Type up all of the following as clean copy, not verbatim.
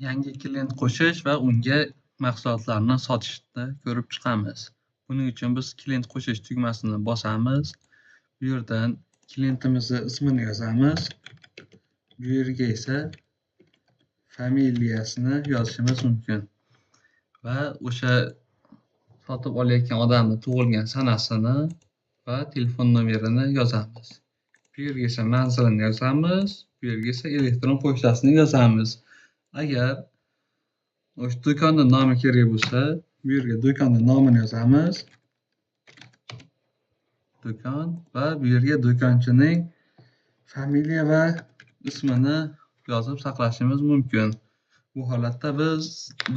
Yangi klient qo'shish va unga mahsulotlarni sotishni ko'rib chiqamiz. Buning uchun biz klient qo'shish tugmasini bosamiz. Bu yerdan klientimizni ismini yozamiz. Bu yerga esa familiyasini yozishimiz mumkin va o'sha sotib olayotgan odamni tug'ilgan sanasini va telefon nomerini yozamiz. Bu yerga esa manzilini yozamiz. Bu yerga esa elektron pochtasini yozamiz. Agar o'sha do'konni nomi kerak bo'lsa, bu yerga do'konni nomini yozamiz. Do'kon va bu yerga do'konchining familiya va ismini yozib saqlashimiz mumkin. Bu holatda biz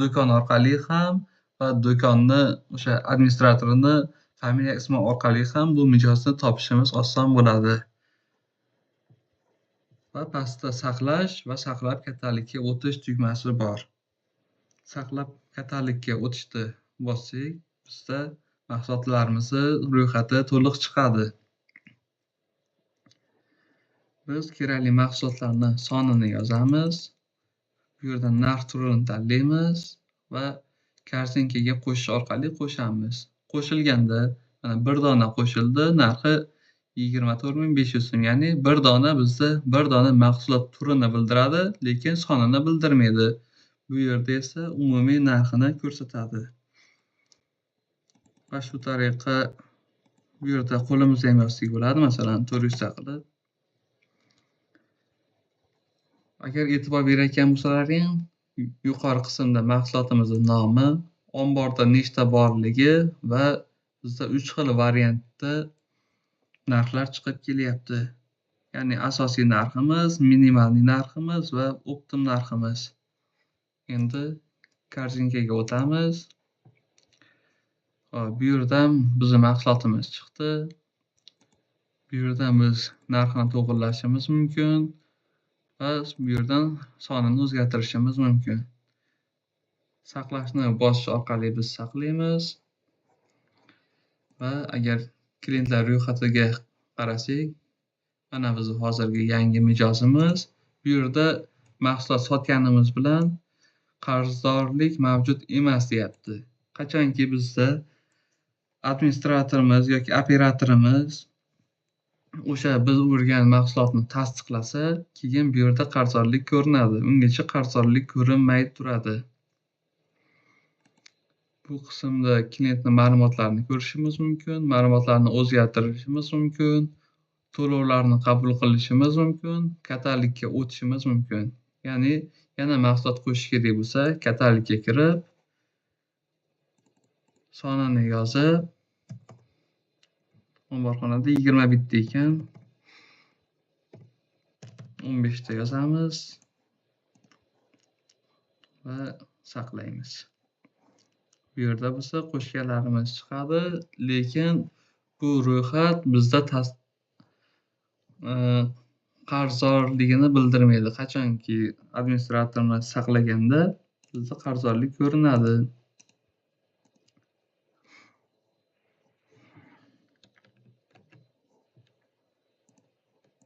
do'kon orqali ham va do'konni o'sha administratorini familiya ismi orqali ham bu mijozni topishimiz oson bo'ladi. Va pastda saqlash va saqlab kattalikka o'tish tugmasi bor. Saqlab kattalikka o'tishni bossak, bizda mahsulotlarimizni ro'yxati to'liq chiqadi. Biz kerakli mahsulotlarni sonini yozamiz. Bu yerdan narx turini tanlaymiz va korzinkaga qo'shish orqali qo'shamiz. Qo'shilganda mana bir dona qo'shildi, narxi 24.500 so'm. Ya'ni bir dona bizda bir dona mahsulot turini bildiradi, lekin sonini bildirmaydi. Bu yerda esa umumiy narxini ko'rsatadi. Va shu tariqa bu yerda qo'limizda ham yozsak bo'ladi, masalan 400 ta qilib. Agar e'tibor berayotgan bo'lsalaring, yuqori qismda mahsulotimizning nomi, omborda nechta borligi va bizda 3 xil variantda narxlar chiqib kelyapti. Ya'ni asosiy narximiz, minimalniy narximiz va optim narximiz. Endi korzinkaga o'tamiz. Bu yerdan bizning mahsulotimiz chiqdi. Bu yerdan biz narxini to'g'rilashimiz mumkin va bu yerdan sonini o'zgartirishimiz mumkin. Saqlashni bosish orqali biz saqlaymiz. Va agar klientlar ro'yxatiga qarasak, mana bizning hozirgi yangi mijozimiz. Bu yerda mahsulot sotganimiz bilan qarzdorlik mavjud emas deyapti. Qachonki bizda administratorimiz yoki operatorimiz o'sha biz urgan mahsulotni tasdiqlasa, keyin bu yerda qarzdorlik ko'rinadi. Ungacha qarzdorlik ko'rinmay turadi. Bu qismda klientning ma'lumotlarini ko'rishimiz mumkin, ma'lumotlarni o'zgartirishimiz mumkin, to'lovlarni qabul qilishimiz mumkin, katalogga o'tishimiz mumkin. Ya'ni yana mahsulot qo'shish kerak bo'lsa, katalogga kirib, sonini yozib, omborxonada 20 bitta ekan, 15 ta yozamiz va saqlaymiz. Bu yerda bizda qo'shganlarimiz chiqadi, lekin bu ro'yxat bizda qarzdorligini bildirmaydi. Qachonki administratorimiz saqlaganda bizda qarzdorlik ko'rinadi.